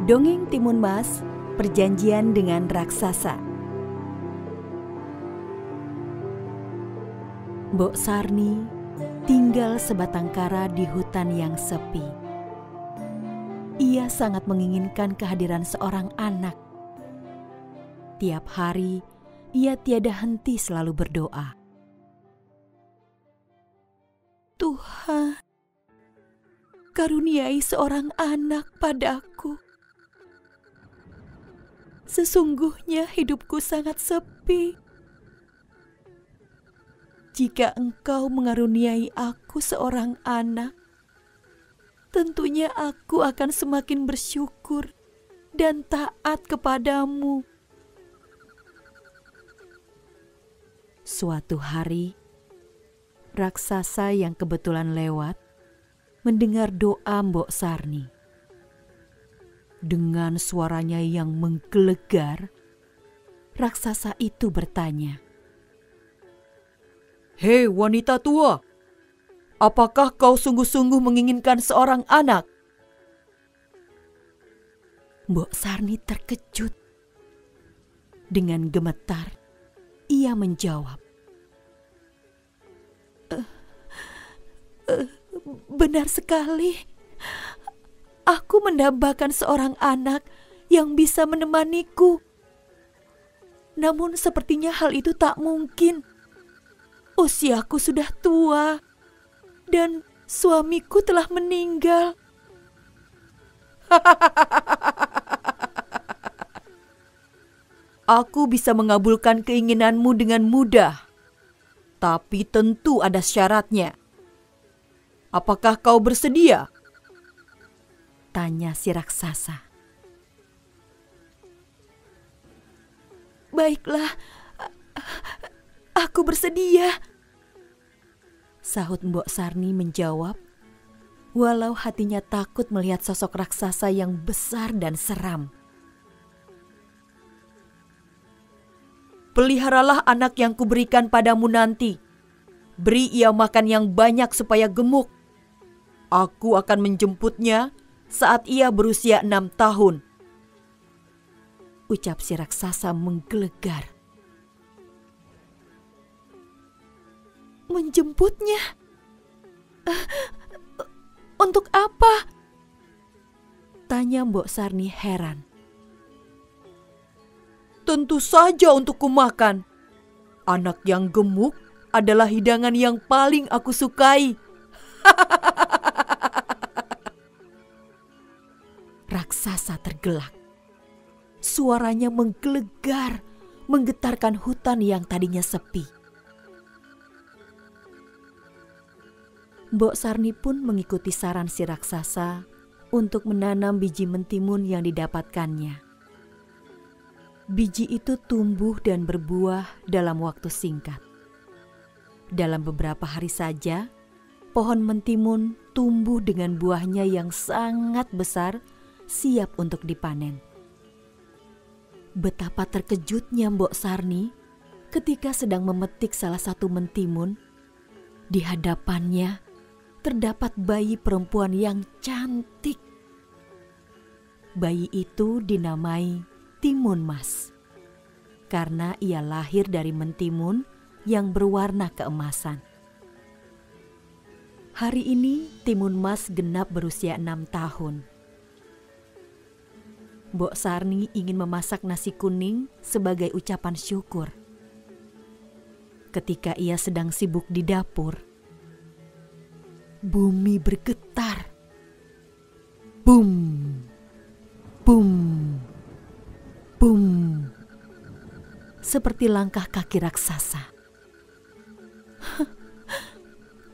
Dongeng Timun Mas, Perjanjian dengan Raksasa. Mbok Sarni tinggal sebatang kara di hutan yang sepi. Ia sangat menginginkan kehadiran seorang anak. Tiap hari, ia tiada henti selalu berdoa. Tuhan, karuniai seorang anak padaku. Sesungguhnya hidupku sangat sepi. Jika Engkau mengaruniai aku seorang anak, tentunya aku akan semakin bersyukur dan taat kepadamu. Suatu hari, raksasa yang kebetulan lewat mendengar doa Mbok Sarni. Dengan suaranya yang menggelegar, raksasa itu bertanya, "Hei wanita tua, apakah kau sungguh-sungguh menginginkan seorang anak?" Mbok Sarni terkejut. Dengan gemetar, ia menjawab, "Benar sekali. Aku mendambakan seorang anak yang bisa menemaniku. Namun sepertinya hal itu tak mungkin. Usiaku sudah tua dan suamiku telah meninggal." "Aku bisa mengabulkan keinginanmu dengan mudah, tapi tentu ada syaratnya. Apakah kau bersedia?" tanya si raksasa. "Baiklah, aku bersedia," sahut Mbok Sarni menjawab, walau hatinya takut melihat sosok raksasa yang besar dan seram. "Peliharalah anak yang kuberikan padamu nanti. Beri ia makan yang banyak supaya gemuk. Aku akan menjemputnya saat ia berusia 6 tahun. Ucap si raksasa menggelegar. "Menjemputnya? Untuk apa?" tanya Mbok Sarni heran. "Tentu saja untuk kumakan. Anak yang gemuk adalah hidangan yang paling aku sukai." Raksasa tergelak. Suaranya menggelegar, menggetarkan hutan yang tadinya sepi. Mbok Sarni pun mengikuti saran si raksasa untuk menanam biji mentimun yang didapatkannya. Biji itu tumbuh dan berbuah dalam waktu singkat. Dalam beberapa hari saja, pohon mentimun tumbuh dengan buahnya yang sangat besar, siap untuk dipanen. Betapa terkejutnya Mbok Sarni ketika sedang memetik salah satu mentimun. Di hadapannya terdapat bayi perempuan yang cantik. Bayi itu dinamai Timun Mas karena ia lahir dari mentimun yang berwarna keemasan. Hari ini Timun Mas genap berusia 6 tahun. Mbok Sarni ingin memasak nasi kuning sebagai ucapan syukur. Ketika ia sedang sibuk di dapur, bumi bergetar. Bum, bum, bum. Seperti langkah kaki raksasa.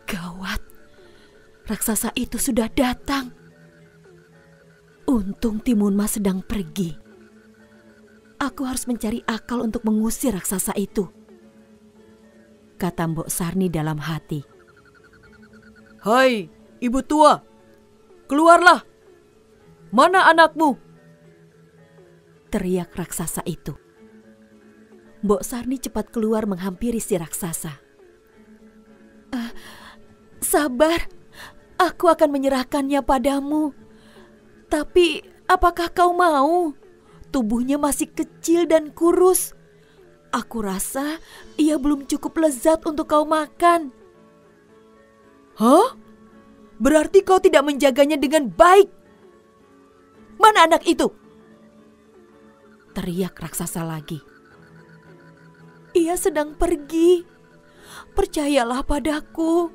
Gawat, raksasa itu sudah datang. Untung Timun Mas sedang pergi. Aku harus mencari akal untuk mengusir raksasa itu, kata Mbok Sarni dalam hati. "Hai, ibu tua, keluarlah. Mana anakmu?" teriak raksasa itu. Mbok Sarni cepat keluar menghampiri si raksasa. Sabar, aku akan menyerahkannya padamu. Tapi Apakah kau mau? Tubuhnya masih kecil dan kurus. Aku rasa ia belum cukup lezat untuk kau makan." "Hah? Berarti kau tidak menjaganya dengan baik. Mana anak itu?" teriak raksasa lagi. "Ia sedang pergi. Percayalah padaku.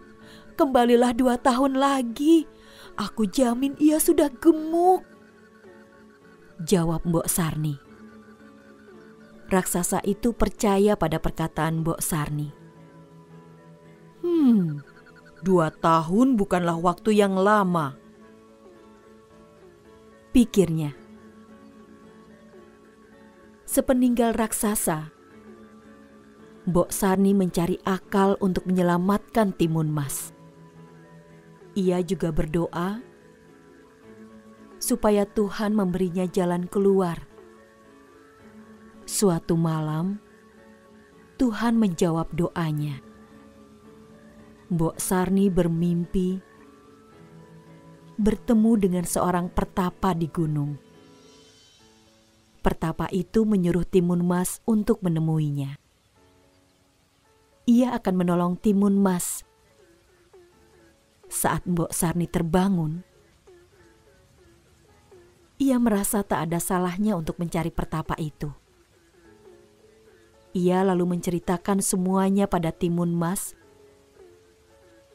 Kembalilah 2 tahun lagi. Aku jamin ia sudah gemuk," jawab Mbok Sarni. Raksasa itu percaya pada perkataan Mbok Sarni. 2 tahun bukanlah waktu yang lama, pikirnya. Sepeninggal raksasa, Mbok Sarni mencari akal untuk menyelamatkan Timun Mas. Ia juga berdoa supaya Tuhan memberinya jalan keluar. Suatu malam, Tuhan menjawab doanya. Mbok Sarni bermimpi bertemu dengan seorang pertapa di gunung. Pertapa itu menyuruh Timun Mas untuk menemuinya. Ia akan menolong Timun Mas. Saat Mbok Sarni terbangun, ia merasa tak ada salahnya untuk mencari pertapa itu. Ia lalu menceritakan semuanya pada Timun Mas,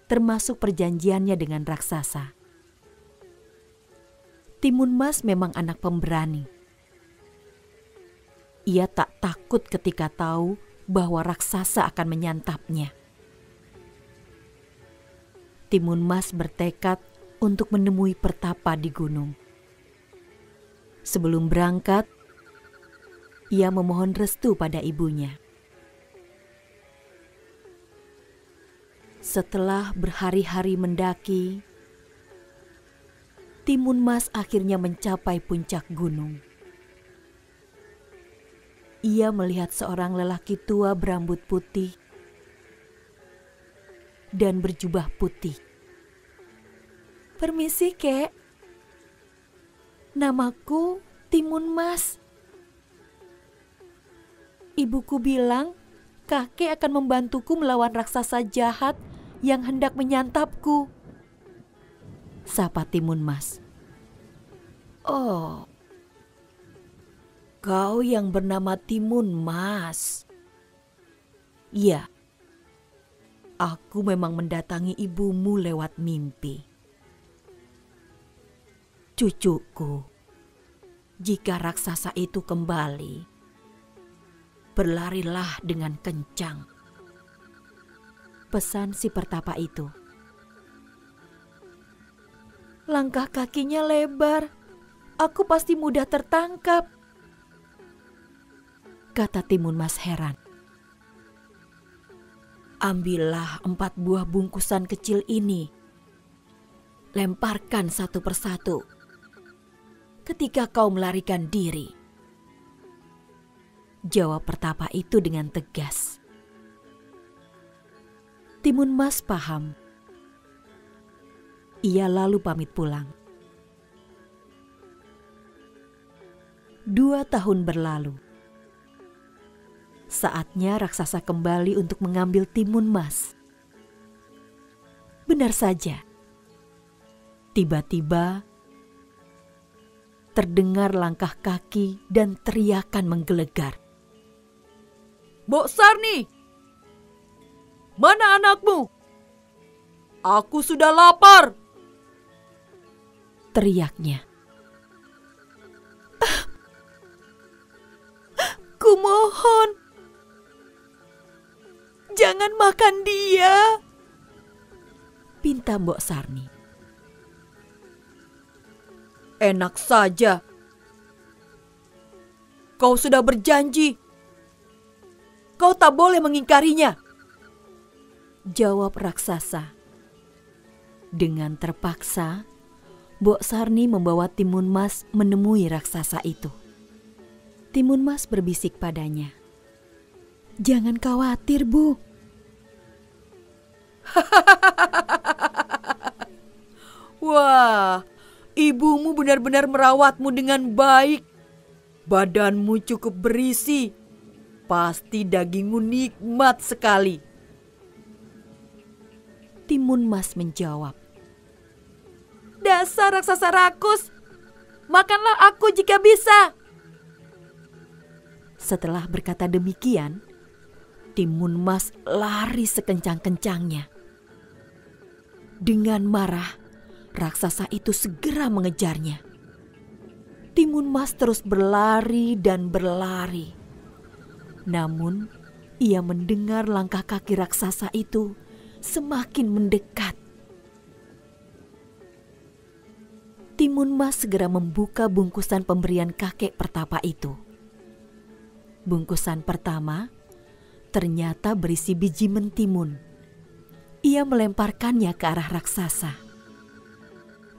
termasuk perjanjiannya dengan raksasa. Timun Mas memang anak pemberani. Ia tak takut ketika tahu bahwa raksasa akan menyantapnya. Timun Mas bertekad untuk menemui pertapa di gunung. Sebelum berangkat, ia memohon restu pada ibunya. Setelah berhari-hari mendaki, Timun Mas akhirnya mencapai puncak gunung. Ia melihat seorang lelaki tua berambut putih dan berjubah putih. "Permisi, Kek. Namaku Timun Mas. Ibuku bilang kakek akan membantuku melawan raksasa jahat yang hendak menyantapku," sapa Timun Mas. "Oh, kau yang bernama Timun Mas?" "Iya, aku memang mendatangi ibumu lewat mimpi. Cucuku, jika raksasa itu kembali, berlarilah dengan kencang," pesan si pertapa itu. "Langkah kakinya lebar, aku pasti mudah tertangkap," kata Timun Mas heran. "Ambillah 4 buah bungkusan kecil ini. Lemparkan satu persatu ketika kau melarikan diri," jawab pertapa itu dengan tegas. Timun Mas paham. Ia lalu pamit pulang. 2 tahun berlalu. Saatnya raksasa kembali untuk mengambil Timun Mas. Benar saja. Tiba-tiba terdengar langkah kaki dan teriakan menggelegar. "Mbok Sarni! Mana anakmu? Aku sudah lapar!" teriaknya. "Kumohon, jangan makan dia," pinta Mbok Sarni. "Enak saja. Kau sudah berjanji. Kau tak boleh mengingkarinya," jawab raksasa. Dengan terpaksa, Mbok Sarni membawa Timun Mas menemui raksasa itu. Timun Mas berbisik padanya, "Jangan khawatir, Bu." Wah, ibumu benar-benar merawatmu dengan baik. Badanmu cukup berisi. Pasti dagingmu nikmat sekali." Timun Mas menjawab, "Dasar raksasa rakus, makanlah aku jika bisa." Setelah berkata demikian, Timun Mas lari sekencang-kencangnya. Dengan marah, raksasa itu segera mengejarnya. Timun Mas terus berlari dan berlari. Namun, ia mendengar langkah kaki raksasa itu semakin mendekat. Timun Mas segera membuka bungkusan pemberian kakek pertapa itu. Bungkusan pertama ternyata berisi biji mentimun. Ia melemparkannya ke arah raksasa.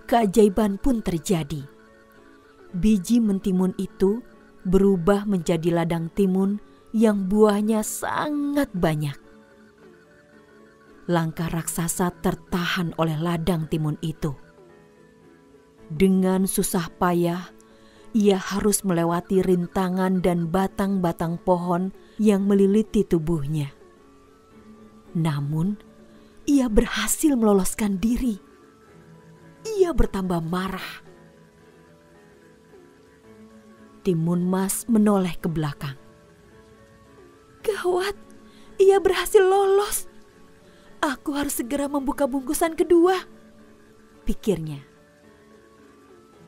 Keajaiban pun terjadi. Biji mentimun itu berubah menjadi ladang timun yang buahnya sangat banyak. Langkah raksasa tertahan oleh ladang timun itu. Dengan susah payah, ia harus melewati rintangan dan batang-batang pohon yang meliliti tubuhnya. Namun, ia berhasil meloloskan diri. Ia bertambah marah. Timun Mas menoleh ke belakang. Gawat, ia berhasil lolos. Aku harus segera membuka bungkusan kedua, pikirnya.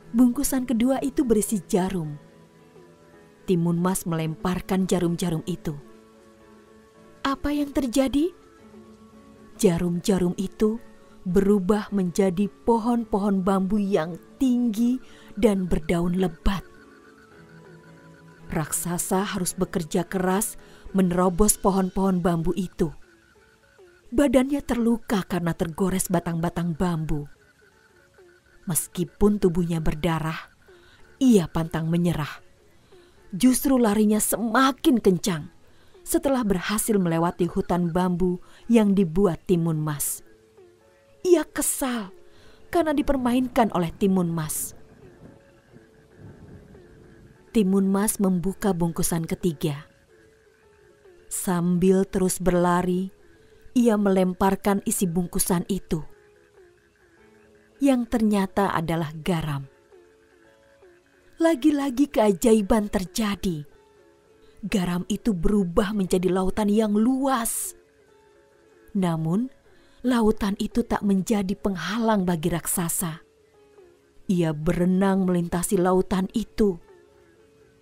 Bungkusan kedua itu berisi jarum. Timun Mas melemparkan jarum-jarum itu. Apa yang terjadi? Jarum-jarum itu berubah menjadi pohon-pohon bambu yang tinggi dan berdaun lebat. Raksasa harus bekerja keras menerobos pohon-pohon bambu itu. Badannya terluka karena tergores batang-batang bambu. Meskipun tubuhnya berdarah, ia pantang menyerah. Justru larinya semakin kencang setelah berhasil melewati hutan bambu yang dibuat Timun Mas. Ia kesal karena dipermainkan oleh Timun Mas. Timun Mas membuka bungkusan ketiga. Sambil terus berlari, ia melemparkan isi bungkusan itu, yang ternyata adalah garam. Lagi-lagi keajaiban terjadi. Garam itu berubah menjadi lautan yang luas. Namun, lautan itu tak menjadi penghalang bagi raksasa. Ia berenang melintasi lautan itu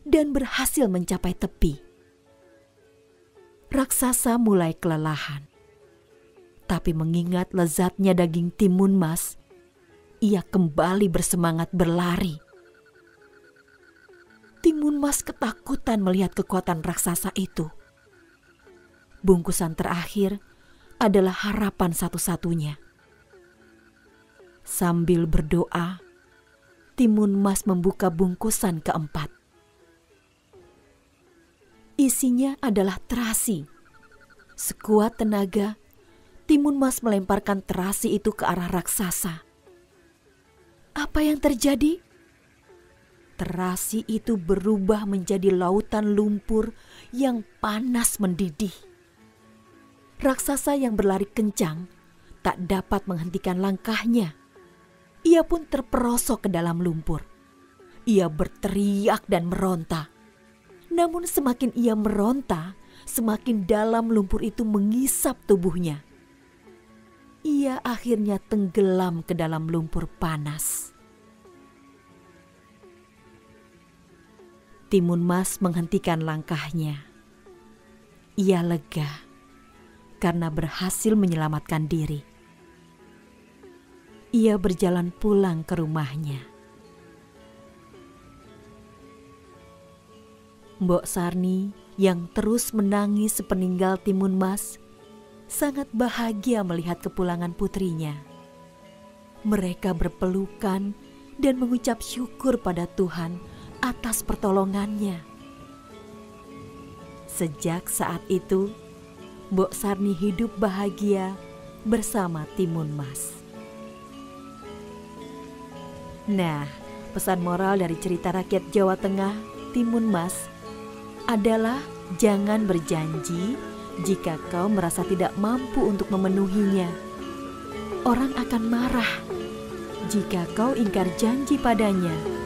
dan berhasil mencapai tepi. Raksasa mulai kelelahan. Tapi mengingat lezatnya daging Timun Mas, ia kembali bersemangat berlari. Timun Mas ketakutan melihat kekuatan raksasa itu. Bungkusan terakhir adalah harapan satu-satunya. Sambil berdoa, Timun Mas membuka bungkusan keempat. Isinya adalah terasi. Sekuat tenaga, Timun Mas melemparkan terasi itu ke arah raksasa. Apa yang terjadi? Terasi itu berubah menjadi lautan lumpur yang panas mendidih. Raksasa yang berlari kencang tak dapat menghentikan langkahnya. Ia pun terperosok ke dalam lumpur. Ia berteriak dan meronta. Namun semakin ia meronta, semakin dalam lumpur itu mengisap tubuhnya. Ia akhirnya tenggelam ke dalam lumpur panas. Timun Mas menghentikan langkahnya. Ia lega karena berhasil menyelamatkan diri. Ia berjalan pulang ke rumahnya. Mbok Sarni yang terus menangis sepeninggal Timun Mas sangat bahagia melihat kepulangan putrinya. Mereka berpelukan dan mengucap syukur pada Tuhan atas pertolongannya. Sejak saat itu, Mbok Sarni hidup bahagia bersama Timun Mas. Nah, pesan moral dari cerita rakyat Jawa Tengah, Timun Mas, adalah jangan berjanji jika kau merasa tidak mampu untuk memenuhinya. Orang akan marah jika kau ingkar janji padanya.